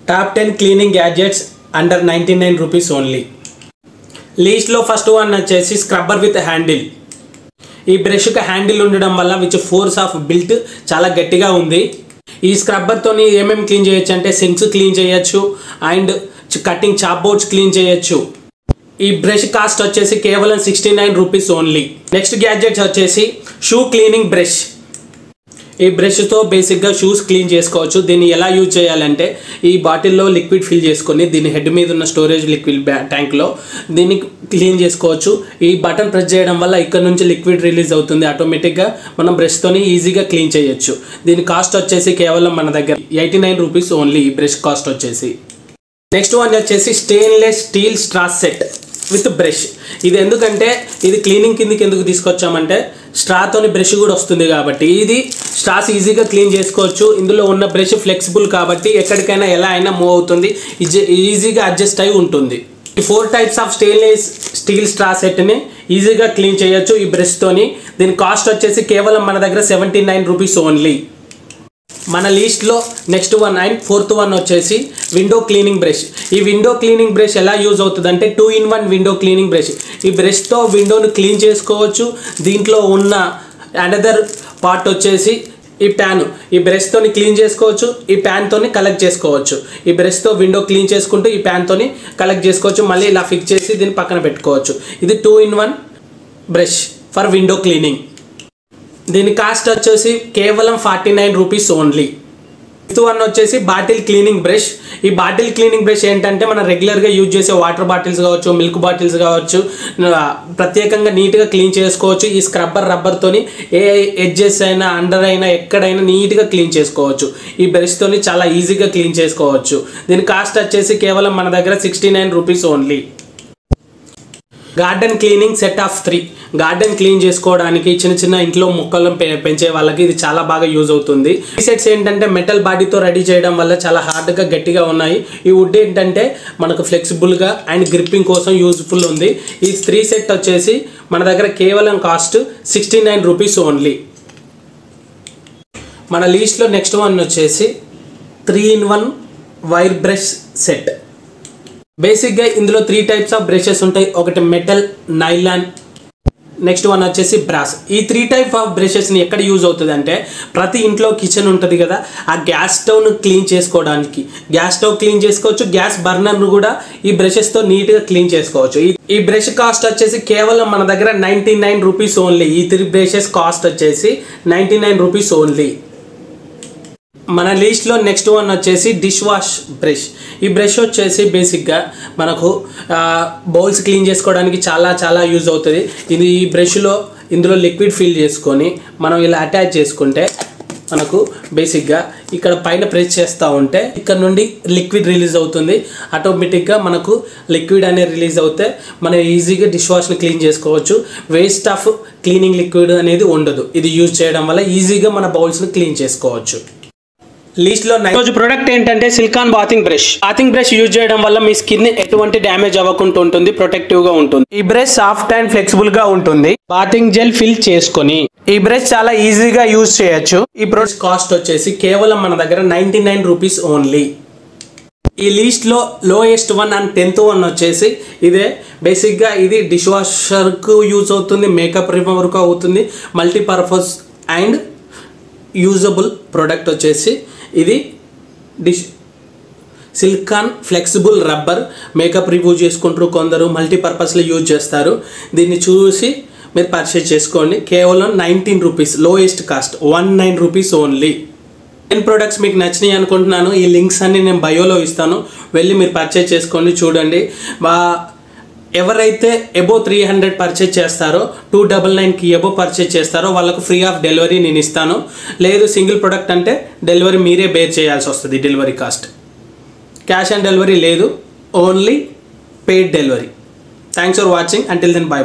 Top 10 cleaning gadgets under 99 rupees only. లీస్ట్లో first one వచ్చేసి scrubber with handle. ఈ బ్రష్కి హ్యాండిల్ ఉండడం వల్ల విచ్ ఫోర్స్ ఆఫ్ బిల్ట్ చాలా గట్టిగా ఉంది. ఈ స్క్రబ్బర్తోని ఏమేమి క్లీన్ చేయొచ్చు అంటే సింక్స్ క్లీన్ చేయొచ్చు and cutting chop boards clean చేయొచ్చు. ఈ బ్రష్ కాస్ట్ వచ్చేసి కేవలం 69 రూపీస్ ఓన్లీ. నెక్స్ట్ గ్యాడ్జెట్స్ వచ్చేసి షూ క్లీనింగ్ బ్రష్. ఈ బ్రష్తో బేసిక్గా షూస్ క్లీన్ చేసుకోవచ్చు. దీన్ని ఎలా యూజ్ చేయాలంటే ఈ బాటిల్లో లిక్విడ్ ఫిల్ చేసుకొని దీని హెడ్ మీద ఉన్న స్టోరేజ్ లిక్విడ్ ట్యాంక్లో దీన్ని క్లీన్ చేసుకోవచ్చు. ఈ బటన్ ప్రెస్ చేయడం వల్ల ఇక్కడ నుంచి లిక్విడ్ రిలీజ్ అవుతుంది. ఆటోమేటిక్గా మనం బ్రష్తోని ఈజీగా క్లీన్ చేయొచ్చు. దీని కాస్ట్ వచ్చేసి కేవలం మన దగ్గర 89 రూపీస్ ఓన్లీ. ఈ బ్రష్ కాస్ట్ వచ్చేసి. నెక్స్ట్ వన్ వచ్చేసి stainless steel straw set with brush. ఇది ఎందుకంటే ఇది క్లీనింగ్ కిందకి ఎందుకు తీసుకొచ్చామంటే స్ట్రాతోని బ్రష్ కూడా వస్తుంది కాబట్టి ఇది స్ట్రాస్ ఈజీగా క్లీన్ చేసుకోవచ్చు. ఇందులో ఉన్న బ్రష్ ఫ్లెక్సిబుల్ కాబట్టి ఎక్కడికైనా ఎలా అయినా మూవ్ అవుతుంది, ఈజీగా అడ్జస్ట్ అయి ఉంటుంది. ఈ 4 types of stainless steel straw సెట్ని ఈజీగా క్లీన్ చేయొచ్చు ఈ బ్రష్తోని. దీని కాస్ట్ వచ్చేసి కేవలం మన దగ్గర 79 రూపీస్ ఓన్లీ. మన లిస్ట్లో next one and fourth one వచ్చేసి విండో క్లీనింగ్ బ్రష్. ఈ విండో క్లీనింగ్ బ్రష్ ఎలా యూజ్ అవుతుంది అంటే 2-in-1 విండో క్లీనింగ్ బ్రష్. ఈ బ్రష్తో విండోను క్లీన్ చేసుకోవచ్చు. దీంట్లో ఉన్న అనదర్ పార్ట్ వచ్చేసి ఈ ప్యాన్. ఈ బ్రష్తోని క్లీన్ చేసుకోవచ్చు, ఈ ప్యాన్తోని కలెక్ట్ చేసుకోవచ్చు. ఈ బ్రష్తో విండో క్లీన్ చేసుకుంటూ ఈ ప్యాన్తోని కలెక్ట్ చేసుకోవచ్చు. మళ్ళీ ఇలా ఫిక్స్ చేసి దీన్ని పక్కన పెట్టుకోవచ్చు. ఇది 2-in-1 brush for window cleaning. దీని కాస్ట్ వచ్చేసి కేవలం 49 రూపీస్ ఓన్లీ. ఫిఫ్త్ వన్ వచ్చేసి బాటిల్ క్లీనింగ్ బ్రష్. ఈ బాటిల్ క్లీనింగ్ బ్రష్ ఏంటంటే మనం రెగ్యులర్గా యూజ్ చేసే వాటర్ బాటిల్స్ కావచ్చు, మిల్క్ బాటిల్స్ కావచ్చు, ప్రత్యేకంగా నీట్గా క్లీన్ చేసుకోవచ్చు. ఈ స్క్రబ్బర్ రబ్బర్తోని ఏ ఎడ్జెస్ అయినా అండర్ అయినా ఎక్కడైనా నీట్గా క్లీన్ చేసుకోవచ్చు. ఈ బ్రష్తోని చాలా ఈజీగా క్లీన్ చేసుకోవచ్చు. దీని కాస్ట్ వచ్చేసి కేవలం మన దగ్గర 69 rupees only. Garden cleaning set of 3. Garden clean చేసుకోవడానికి చిన్న చిన్న ఇంట్లో మొక్కలను పెంచే వాళ్ళకి ఇది చాలా బాగా యూజ్ అవుతుంది. ఈ సెట్స్ ఏంటంటే మెటల్ బాడీతో రెడీ చేయడం వల్ల చాలా హార్డ్గా గట్టిగా ఉన్నాయి. ఈ వుడ్ ఏంటంటే మనకు ఫ్లెక్సిబుల్గా అండ్ గ్రిప్పింగ్ కోసం యూజ్ఫుల్ ఉంది. ఈ 3 సెట్ వచ్చేసి మన దగ్గర కేవలం కాస్ట్ 69 రూపీస్ ఓన్లీ. మన లిస్ట్లో నెక్స్ట్ వన్ వచ్చేసి 3-in-1 వైర్ బ్రష్ సెట్. బేసిక్గా ఇందులో 3 టైప్స్ ఆఫ్ బ్రషెస్ ఉంటాయి. ఒకటి మెటల్, నైలాన్, నెక్స్ట్ వన్ వచ్చేసి బ్రాస్. ఈ 3 టైప్ ఆఫ్ బ్రషెస్ని ఎక్కడ యూజ్ అవుతుంది అంటే ప్రతి ఇంట్లో కిచెన్ ఉంటుంది కదా, ఆ గ్యాస్ స్టవ్ను క్లీన్ చేసుకోవడానికి గ్యాస్ స్టవ్ క్లీన్ చేసుకోవచ్చు. గ్యాస్ బర్నర్ను కూడా ఈ బ్రషెస్తో నీట్గా క్లీన్ చేసుకోవచ్చు. ఈ బ్రష్ కాస్ట్ వచ్చేసి కేవలం మన దగ్గర 99 రూపీస్ ఓన్లీ. ఈ 3 బ్రషెస్ కాస్ట్ వచ్చేసి 99 రూపీస్ ఓన్లీ. మన లిస్ట్లో నెక్స్ట్ వన్ వచ్చేసి డిష్ వాష్ బ్రష్. ఈ బ్రష్ వచ్చేసి బేసిక్గా మనకు బౌల్స్ క్లీన్ చేసుకోవడానికి చాలా యూజ్ అవుతుంది. ఇది ఈ బ్రష్లో ఇందులో లిక్విడ్ ఫిల్ చేసుకొని మనం ఇలా అటాచ్ చేసుకుంటే మనకు బేసిక్గా ఇక్కడ పైన ప్రెస్ చేస్తూ ఉంటే ఇక్కడ నుండి లిక్విడ్ రిలీజ్ అవుతుంది. ఆటోమేటిక్గా మనకు లిక్విడ్ అనేది రిలీజ్ అవుతే మనం ఈజీగా డిష్ వాష్ని క్లీన్ చేసుకోవచ్చు. వేస్ట్ ఆఫ్ క్లీనింగ్ లిక్విడ్ అనేది ఉండదు. ఇది యూజ్ చేయడం వల్ల ఈజీగా మన బౌల్స్ని క్లీన్ చేసుకోవచ్చు. లిస్ట్లో రోజు ప్రొడక్ట్ ఏంటంటే silicon bathing brush. Bathing brush use చేయడం వల్ల మీ స్కిన్ ఎటువంటి డ్యామేజ్ అవ్వకుండా ఉంటుంది, ప్రొటెక్టివ్ గా ఉంటుంది. ఈ బ్రష్ సాఫ్ట్ అండ్ ఫ్లెక్సిబుల్ గా ఉంటుంది. బాతింగ్ జెల్ ఫిల్ చేసుకొని ఈ బ్రష్ చాలా ఈజీగా యూజ్ చేయొచ్చు. ఈ బ్రష్ కాస్ట్ వచ్చేసి కేవలం మన దగ్గర 99 రూపీస్ ఓన్లీ. ఈ లిస్ట్లో lowest one and 10th one వచ్చేసి ఇదే. బేసిక్గా ఇది డిష్ వాషర్కు యూజ్ అవుతుంది, మేకప్ రిమూవర్కు అవుతుంది, మల్టీపర్పస్ అండ్ యూజబుల్ ప్రోడక్ట్ వచ్చేసి ఇది silicon flexible rubber. Makeup remove చేసుకుంటారు కొందరు, మల్టీపర్పస్లో యూజ్ చేస్తారు. దీన్ని చూసి మీరు పర్చేజ్ చేసుకోండి. కేవలం 19 rupees lowest cost, 19 rupees only. 10 products మీకు నచ్చినాయి అనుకుంటున్నాను. ఈ లింక్స్ అన్ని నేను బయోలో ఇస్తాను, వెళ్ళి మీరు పర్చేజ్ చేసుకోండి. చూడండి, ఎవరైతే అబోవ్ 300 పర్చేజ్ చేస్తారో 299కి అబోవ్ పర్చేజ్ చేస్తారో వాళ్ళకు ఫ్రీ ఆఫ్ డెలివరీ నేను ఇస్తాను. లేదు సింగిల్ ప్రొడక్ట్ అంటే డెలివరీ మీరే బేర్ చేయాల్సి వస్తుంది. Delivery cost cash on delivery లేదు, only paid delivery. Thanks for watching. Until then by.